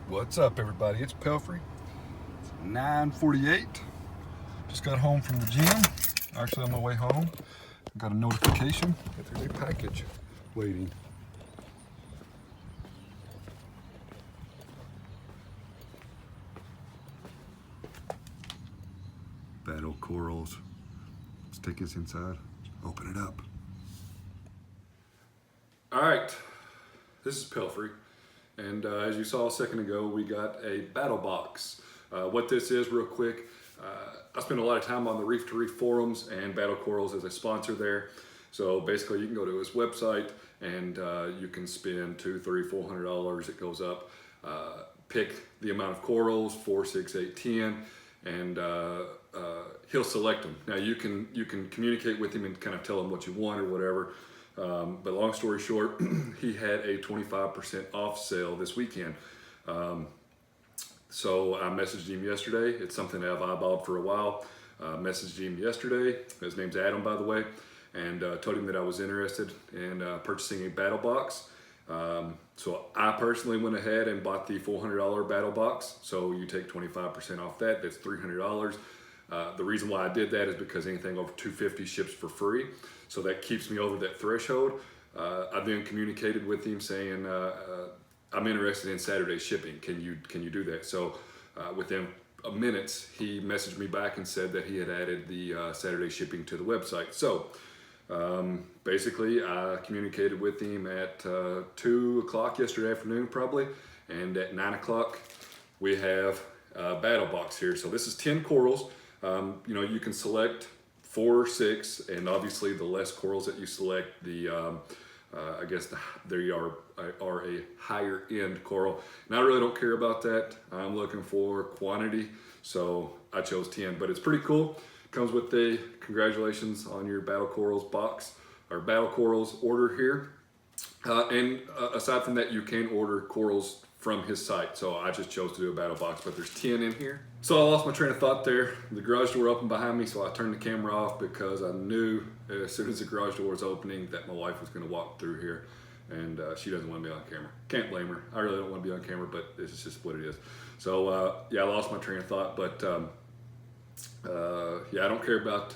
What's up, everybody? It's Pelfrey. It's 9:48. Just got home from the gym. Actually, on my way home, I got a notification that there's a package waiting. Battle corals. Let's take this inside. Open it up. All right, this is Pelfrey. And as you saw a second ago, we got a battle box. What this is, real quick, I spend a lot of time on the Reef to Reef forums, and Battle Corals is a sponsor there. So basically, you can go to his website and you can spend $200, $300, $400. It goes up. Pick the amount of corals, 4, 6, 8, 10, and he'll select them. Now you can communicate with him and kind of tell him what you want or whatever. But long story short, he had a 25% off sale this weekend. So I messaged him yesterday. It's something that I've eyeballed for a while. Messaged him yesterday. His name's Adam, by the way, and told him that I was interested in purchasing a battle box. So I personally went ahead and bought the $400 battle box. So you take 25% off that. That's $300. The reason why I did that is because anything over $250 ships for free. So that keeps me over that threshold. I then communicated with him saying, I'm interested in Saturday shipping. Can you do that? So within minutes, he messaged me back and said that he had added the Saturday shipping to the website. So basically, I communicated with him at 2 o'clock yesterday afternoon, probably. And at 9 o'clock, we have a battle box here. So this is 10 corals. You can select 4 or 6, and obviously the less corals that you select, the I guess they are a higher end coral. And I really don't care about that. I'm looking for quantity, so I chose 10. But it's pretty cool. Comes with the congratulations on your Battle Corals box or Battle Corals order here. And aside from that, you can order corals from his site. So I just chose to do a battle box, but there's 10 in here. So I lost my train of thought there. The garage door opened behind me, so I turned the camera off because I knew as soon as the garage door was opening that my wife was going to walk through here, and she doesn't want to be on camera. Can't blame her. I really don't want to be on camera, but it's just what it is. So yeah, I lost my train of thought, but yeah, I don't care about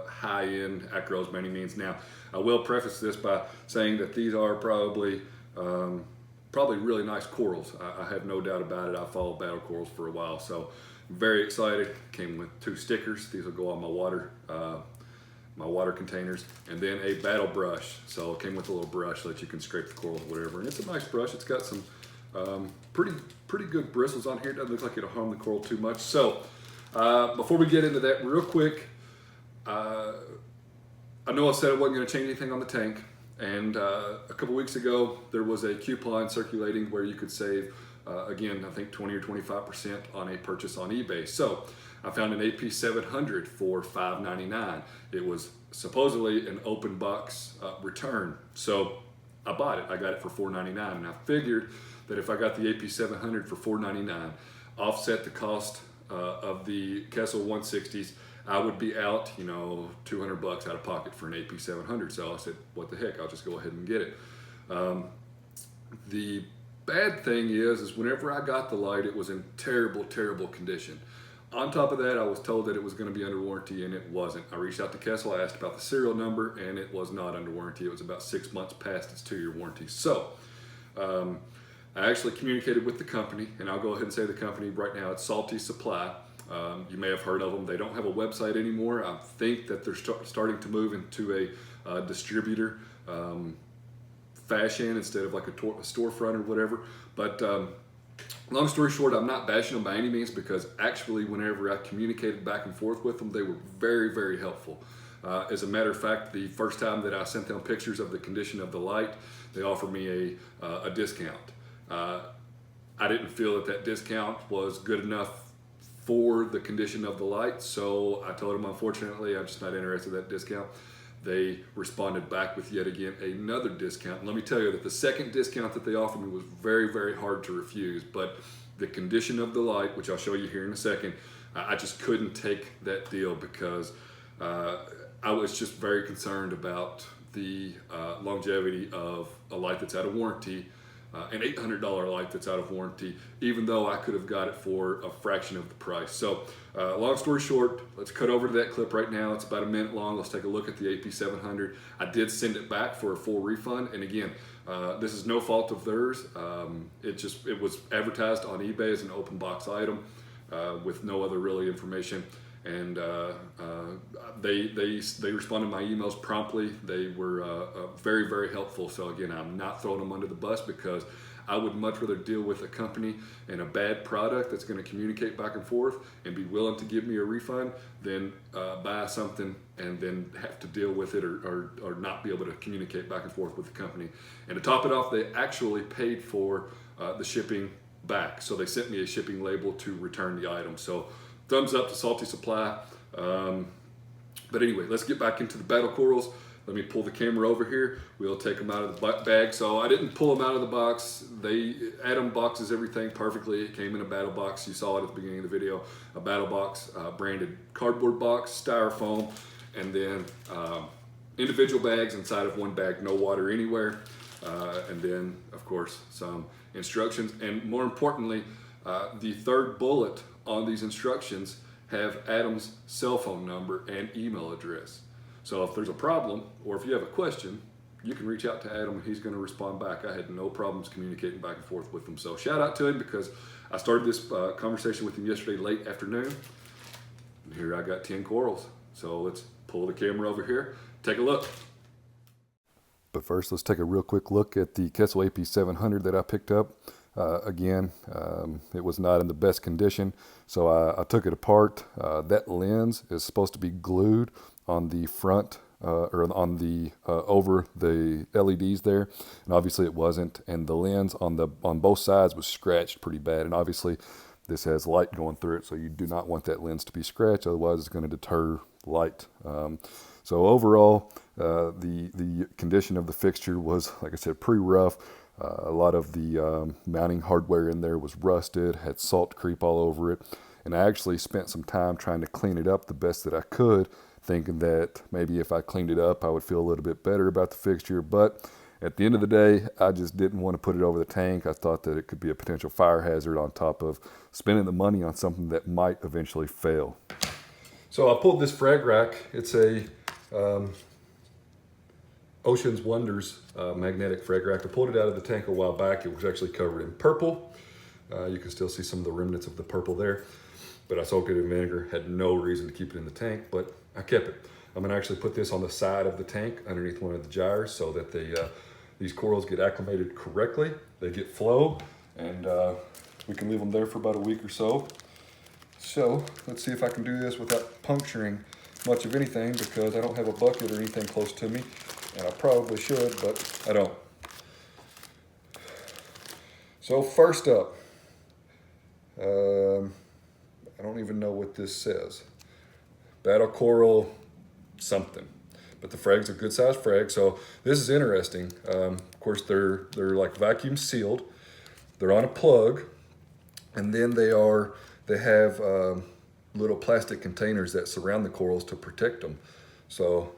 high-end acros by any means. Now, I will preface this by saying that these are probably really nice corals. I have no doubt about it. I followed battle corals for a while, so I'm very excited. Came with 2 stickers. These will go on my water containers, and then a battle brush. So it came with a little brush so that you can scrape the corals, whatever. And it's a nice brush. It's got some pretty good bristles on here. It doesn't look like it'll harm the coral too much. So before we get into that, real quick, I know I said I wasn't going to change anything on the tank. And a couple weeks ago, there was a coupon circulating where you could save, again, I think 20 or 25% on a purchase on eBay. So I found an AP700 for $5.99. It was supposedly an open box return. So I bought it. I got it for $4.99. And I figured that if I got the AP700 for $4.99, offset the cost of the Kessil 160s, I would be out, $200 out of pocket for an AP700. So I said, what the heck, I'll just go ahead and get it. The bad thing is whenever I got the light, it was in terrible, terrible condition. On top of that, I was told that it was going to be under warranty, and it wasn't. I reached out to Kessil, I asked about the serial number, and it was not under warranty. It was about 6 months past its 2-year warranty. So I actually communicated with the company, and I'll go ahead and say the company right now, it's Salty Supply. You may have heard of them. They don't have a website anymore. I think that they're starting to move into a distributor fashion instead of like a storefront or whatever. But long story short, I'm not bashing them by any means, because actually whenever I communicated back and forth with them, they were very, very helpful. As a matter of fact, the first time that I sent them pictures of the condition of the light, they offered me a discount. I didn't feel that discount was good enough for the condition of the light, so I told them, unfortunately, I'm just not interested in that discount. They responded back with yet again another discount. And let me tell you that the second discount that they offered me was very, very hard to refuse, but the condition of the light, which I'll show you here in a second, I just couldn't take that deal because I was just very concerned about the longevity of a light that's out of warranty an $800 light that's out of warranty, even though I could have got it for a fraction of the price. So long story short, let's cut over to that clip right now. It's about a minute long. Let's take a look at the AP700. I did send it back for a full refund. And again, this is no fault of theirs. It was advertised on eBay as an open box item with no other really information. And they responded to my emails promptly. They were very, very helpful. So again, I'm not throwing them under the bus, because I would much rather deal with a company and a bad product that's going to communicate back and forth and be willing to give me a refund than buy something and then have to deal with it or not be able to communicate back and forth with the company. And to top it off, they actually paid for the shipping back. So they sent me a shipping label to return the item. So thumbs up to Salty Supply. But anyway, let's get back into the battle corals. Let me pull the camera over here. We'll take them out of the bag. So I didn't pull them out of the box. Adam boxes everything perfectly. It came in a battle box. You saw it at the beginning of the video. A battle box, branded cardboard box, styrofoam, and then individual bags inside of one bag, no water anywhere. And then, of course, some instructions. And more importantly, the third bullet on these instructions have Adam's cell phone number and email address. So if there's a problem or if you have a question, you can reach out to Adam and he's going to respond back. I had no problems communicating back and forth with him. So shout out to him, because I started this conversation with him yesterday late afternoon. And here I got 10 corals. So let's pull the camera over here, take a look. But first, let's take a real quick look at the Kessil AP700 that I picked up. Again, it was not in the best condition, so I took it apart. That lens is supposed to be glued on the front or on the over the LEDs there, and obviously it wasn't. And the lens on both sides was scratched pretty bad, and obviously this has light going through it, so you do not want that lens to be scratched, otherwise it's going to deter light. So overall, the condition of the fixture was, like I said, pretty rough. A lot of the mounting hardware in there was rusted, had salt creep all over it, and I actually spent some time trying to clean it up the best that I could, thinking that maybe if I cleaned it up I would feel a little bit better about the fixture. But at the end of the day, I just didn't want to put it over the tank. I thought that it could be a potential fire hazard on top of spending the money on something that might eventually fail. So I pulled this frag rack. It's a Ocean's Wonders magnetic frag rack. I pulled it out of the tank a while back. It was actually covered in purple. You can still see some of the remnants of the purple there, but I soaked it in vinegar. Had no reason to keep it in the tank, but I kept it. I'm gonna actually put this on the side of the tank underneath one of the gyres so that these corals get acclimated correctly. They get flow, and we can leave them there for about a week or so. So let's see if I can do this without puncturing much of anything, because I don't have a bucket or anything close to me. And I probably should, but I don't. So first up, I don't even know what this says. Battle coral something. But the frag's a good sized frag, so this is interesting. Of course, they're like vacuum sealed. They're on a plug, and then they have little plastic containers that surround the corals to protect them. So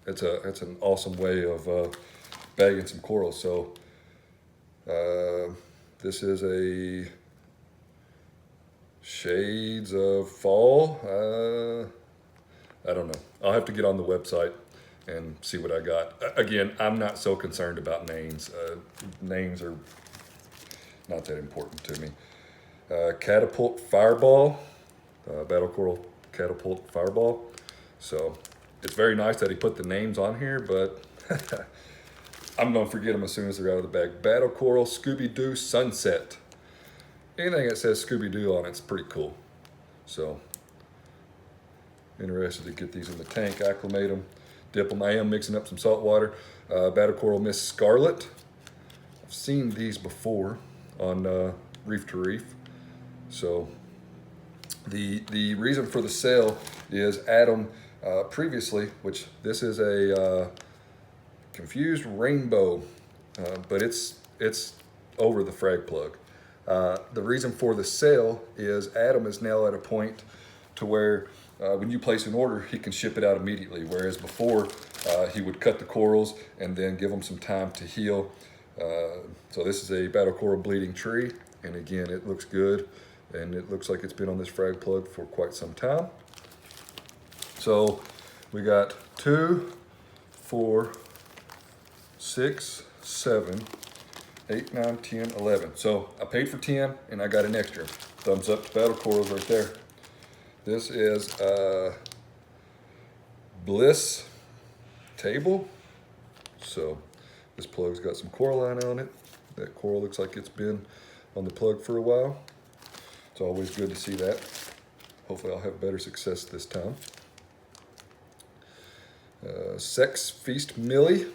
it's an awesome way of bagging some corals. So this is a Shades of Fall. I don't know. I'll have to get on the website and see what I got. Again, I'm not so concerned about names. Names are not that important to me. Catapult Fireball, Battle Coral Catapult Fireball. So it's very nice that he put the names on here, but I'm gonna forget them as soon as they're out of the bag. Battle Coral Scooby-Doo Sunset. Anything that says Scooby-Doo on it's pretty cool. So interested to get these in the tank, acclimate them, dip them. I am mixing up some salt water. Battle Coral Miss Scarlet. I've seen these before on Reef to Reef. So the reason for the sale is Adam previously, which this is a confused rainbow, but it's over the frag plug. The reason for the sale is Adam is now at a point to where when you place an order, he can ship it out immediately. Whereas before, he would cut the corals and then give them some time to heal. So this is a battle coral bleeding tree, and again, it looks good, and it looks like it's been on this frag plug for quite some time. So we got 2, 4, 6, 7, 8, 9, 10, 11. So I paid for 10 and I got an extra. Thumbs up to battle corals right there. This is Bliss table. So this plug's got some coralline on it. That coral looks like it's been on the plug for a while. It's always good to see that. Hopefully I'll have better success this time. Sex Feast Millie.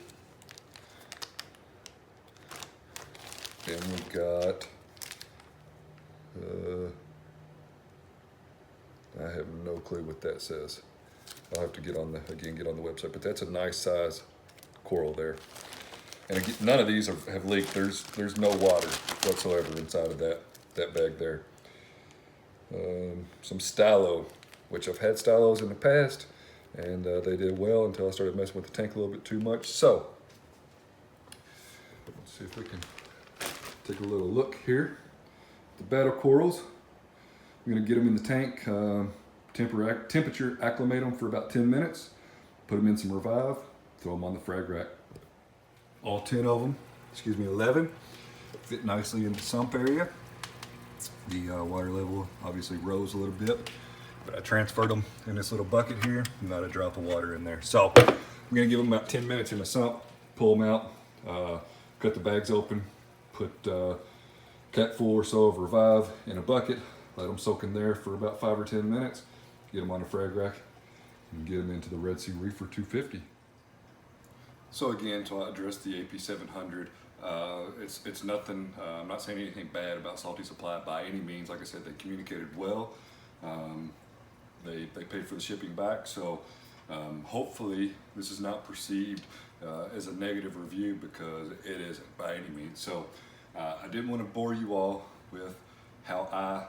Then we got, I have no clue what that says. I'll have to get on the website, but that's a nice size coral there. And again, none of these have leaked. There's no water whatsoever inside of that bag there. Some stylo, which I've had stylos in the past, and they did well until I started messing with the tank a little bit too much. So let's see if we can take a little look here. The battle corals, I'm gonna get them in the tank, temperature acclimate them for about 10 minutes, put them in some Revive, throw them on the frag rack. All 10 of them, 11, fit nicely in the sump area. The water level obviously rose a little bit, but I transferred them in this little bucket here, not a drop of water in there. So I'm gonna give them about 10 minutes in the sump, pull them out, cut the bags open, put cat full or so of Revive in a bucket, let them soak in there for about 5 or 10 minutes, get them on a frag rack, and get them into the Red Sea Reefer 250. So again, to address the AP700, it's nothing, I'm not saying anything bad about Salty Supply by any means. Like I said, they communicated well. They paid for the shipping back, so hopefully this is not perceived as a negative review, because it isn't by any means. So I didn't want to bore you all with how I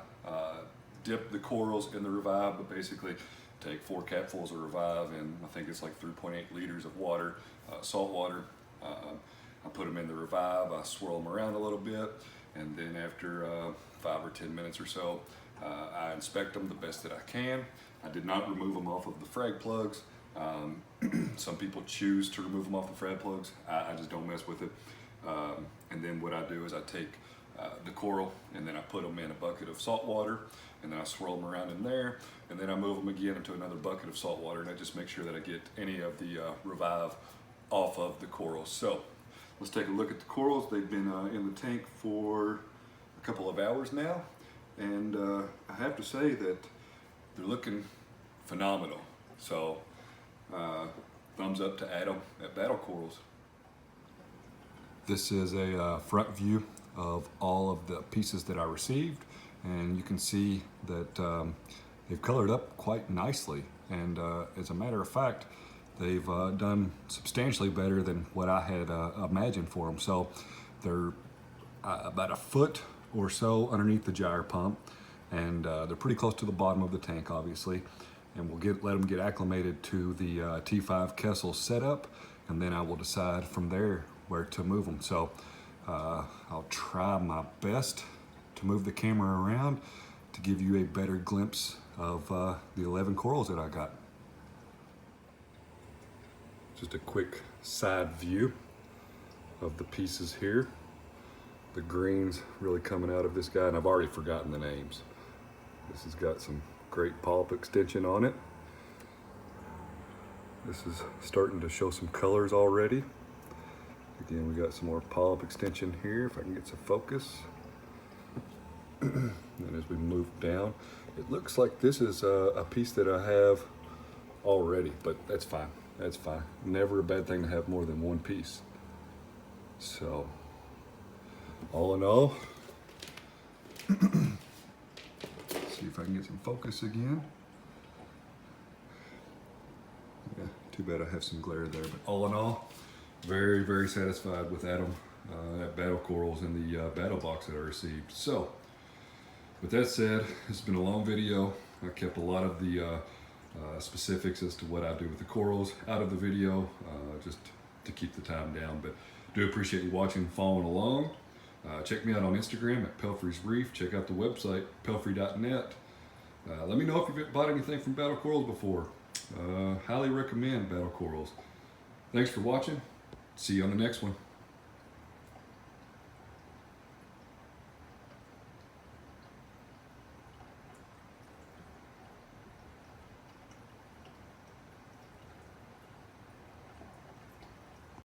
dip the corals in the Revive, but basically take 4 capfuls of Revive, and I think it's like 3.8 liters of water, salt water. I put them in the Revive, I swirl them around a little bit, and then after 5 or 10 minutes or so, I inspect them the best that I can. I did not remove them off of the frag plugs. Some people choose to remove them off the frag plugs. I just don't mess with it. And then what I do is I take the coral, and then I put them in a bucket of salt water, and then I swirl them around in there, and then I move them again into another bucket of salt water, and I just make sure that I get any of the Revive off of the corals. So let's take a look at the corals. They've been in the tank for a couple of hours now, and I have to say that they're looking phenomenal. So thumbs up to Adam at Battle Corals. This is a front view of all of the pieces that I received, and you can see that they've colored up quite nicely, and as a matter of fact, they've done substantially better than what I had imagined for them. So they're about a foot or so underneath the gyre pump, and they're pretty close to the bottom of the tank, obviously, and we'll let them get acclimated to the T5 Kessil setup, and then I will decide from there where to move them. So I'll try my best to move the camera around to give you a better glimpse of the 11 corals that I got. Just a quick side view of the pieces here. The green's really coming out of this guy, and I've already forgotten the names. This has got some great polyp extension on it. This is starting to show some colors already. Again, we got some more polyp extension here, if I can get some focus. And as we move down, it looks like this is a piece that I have already, but that's fine. That's fine. Never a bad thing to have more than one piece. So, all in all, see if I can get some focus again. Yeah, too bad I have some glare there, but all in all, very, very satisfied with Adam at Battle Corals and the battle box that I received. So, with that said, it's been a long video. I kept a lot of the specifics as to what I do with the corals out of the video, just to keep the time down. But Do appreciate you watching and following along. Check me out on Instagram at Pelfrey's Reef. Check out the website, pelfrey.net. Let me know if you've bought anything from Battle Corals before. Highly recommend Battle Corals. Thanks for watching. See you on the next one.